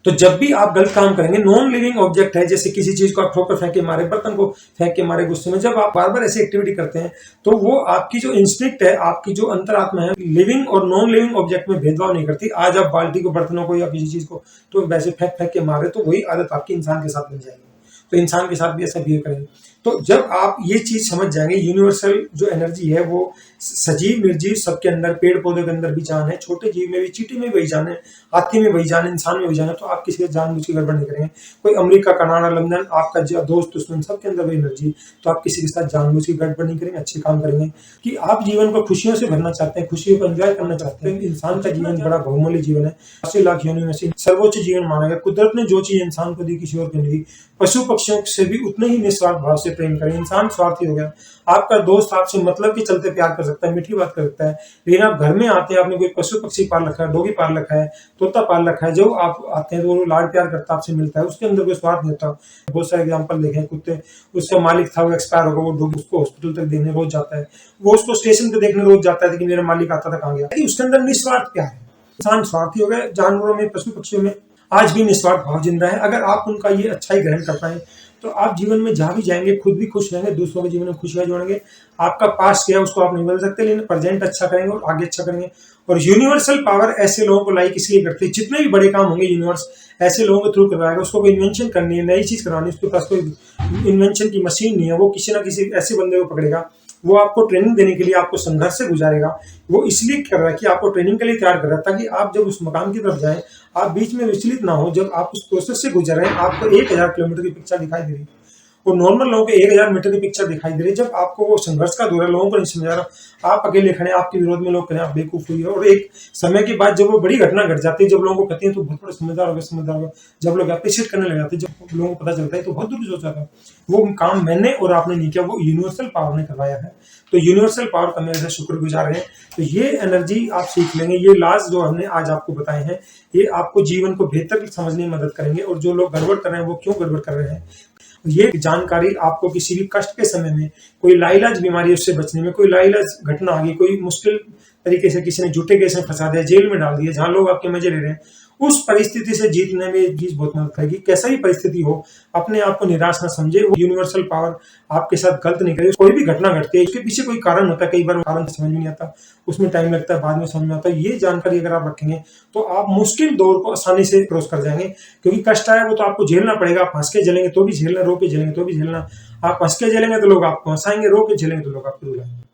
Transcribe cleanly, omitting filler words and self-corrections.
तो जब भी आप गलत काम करेंगे, नॉन लिविंग ऑब्जेक्ट है, जैसे किसी चीज को आप ठोकर फेंक के मारे, बर्तन को फेंक के मारे गुस्से में, जब आप बार बार ऐसी एक्टिविटी करते हैं तो वो आपकी जो इंस्टिंक्ट है, आपकी जो अंतरात्मा है, लिविंग और नॉन लिविंग ऑब्जेक्ट में भेदभाव नहीं करती। आज आप बाल्टी को, बर्तनों को या किसी चीज को तो वैसे फेंक फेंक के मारे, तो वही आदत आपकी इंसान के साथ बन जाएगी, तो इंसान के साथ भी ऐसा बिहेव करेंगे। तो जब आप ये चीज समझ जाएंगे, यूनिवर्सल जो एनर्जी है वो सजीव निर्जीव सबके अंदर, पेड़ पौधे के अंदर भी जान है, छोटे जीव में भी, चींटी में वही जान है, हाथी में वही जान है, इंसान में वही जान है, तो आप किसी के जानबूझ के गड़बड़ नहीं करेंगे। कोई अमेरिका, कनाडा, लंदन, आपका दोस्त दुश्मन सबके अंदर वही एनर्जी, तो आप किसी के साथ जानबूझ के गड़बड़ नहीं करेंगे, अच्छे काम करेंगे। कि आप जीवन को खुशियों से भरना चाहते हैं, खुशियों को एंजॉय करना चाहते हैं। इंसान का जीवन बड़ा बहुमूल्य जीवन है, 80 लाख योनियों में से सर्वोच्च जीवन माना गया। कुदरत ने जो चीज इंसान को दी, किसी और को नहीं दी। पशु पक्षियों से भी उतने ही निस्वार्थ भाव से प्रेम करें। इंसान स्वार्थी हो गया। आपका दोस्त आपसे मतलब के चलते प्यार कर सकता है, मीठी बात कर सकता है, लेकिन आप घर में आते हैं, आपने कोई पशु पक्षी पाल रखा है, डॉगी पाल रखा है, तोता पाल रखा है, जो आप आते हैं तो वो लाड प्यार करता है, आपसे मिलता है, उसके अंदर कोई स्वार्थ नहीं होता। बहुत सारे एग्जाम्पल देखे, कुत्ते, उसका मालिक था, वो एक्सपायर होगा, वो डॉगी उसको हॉस्पिटल तक देखने रोज जाता है, वो उसको स्टेशन पे देखने रोज जाता है कि मेरा मालिक आता था, कहाँ गया। उसके अंदर निस्वार्थ प्यार है। इंसान स्वार्थी हो गए। जानवरों में, पशु पक्षियों में आज भी निस्वार्थ भाव जिंदा है। अगर आप उनका ये अच्छा ही ग्रहण कर पाए तो आप जीवन में जहां भी जाएंगे खुद भी खुश रहेंगे, दूसरों के जीवन में खुशियां जोड़ेंगे। आपका पास्ट क्या है उसको आप नहीं बदल सकते, लेकिन प्रेजेंट अच्छा करेंगे और आगे अच्छा करेंगे। और यूनिवर्सल पावर ऐसे लोगों को लाइक इसलिए करती है, जितने भी बड़े काम होंगे यूनिवर्स ऐसे लोगों के थ्रू करवाएगा। उसको कोई इन्वेंशन करनी है, नई चीज करवानी है, उसके पास कोई इन्वेंशन की मशीन नहीं है, वो किसी ना किसी ऐसे बंदे को पकड़ेगा, वो आपको ट्रेनिंग देने के लिए आपको संघर्ष से गुजारेगा। वो इसलिए कर रहा है कि आपको ट्रेनिंग के लिए तैयार कर रहा है, ताकि आप जब उस मकाम की तरफ जाएं आप बीच में विचलित ना हो। जब आप उस प्रोसेस से गुजर रहे हैं, आपको 1000 किलोमीटर की पिक्चर दिखाई दे रही है और नॉर्मल लोगों को 1000 मीटर की पिक्चर दिखाई दे रही है। जब आपको वो संघर्ष का दौर है, लोगों को नहीं समझा रहा, आप अकेले खड़े, आपके विरोध में लोग करें आप बेवकूफ हुई है। और एक समय के बाद जब वो बड़ी घटना घट जाती है, जब लोगों को कहते हैं तो बहुत बड़े समझदार हो गए, समझदार हो गए, जब लोग अप्रिशिएट करने लग जाते हैं, जब लोगों को पता चलता है तो बहुत दूर सोचा था वो काम मैंने और आपने नहीं किया, वो यूनिवर्सल पावर ने करवाया है। तो यूनिवर्सल पावर का मेरे से शुक्रगुजार है। तो ये एनर्जी आप सीख लेंगे, ये लाज जो हमने आज आपको बताए हैं, ये आपको जीवन को बेहतर समझने में मदद करेंगे। और जो लोग गड़बड़ कर रहे हैं वो क्यों गड़बड़ कर रहे हैं, ये जानकारी आपको किसी भी कष्ट के समय में, कोई लाइलाज बीमारी उससे बचने में, कोई लाइलाज घटना आ गई, कोई मुश्किल तरीके से किसी ने झूठे केस में फंसा दिया, जेल में डाल दिया, जहां लोग आपके मजे ले रहे हैं, उस परिस्थिति से जीतने में ये चीज बहुत मदद करेगी। कैसा ही परिस्थिति हो, अपने आप को निराश ना समझे। वो यूनिवर्सल पावर आपके साथ गलत नहीं करे। कोई भी घटना घटती है उसके पीछे कोई कारण होता है, कई बार कारण समझ में नहीं आता, उसमें टाइम लगता है, बाद में समझ में आता है। ये जानकारी अगर आप रखेंगे तो आप मुश्किल दौर को आसानी से क्रॉस कर जाएंगे। क्योंकि कष्ट आया वो तो आपको झेलना पड़ेगा। आप हंस के झेलेंगे तो भी झेलना, रो के झेलेंगे तो भी झेलना। आप हंस के झेलेंगे तो लोग आपको हंसाएंगे, रो के झेलेंगे तो लोग आपको रुलाएंगे।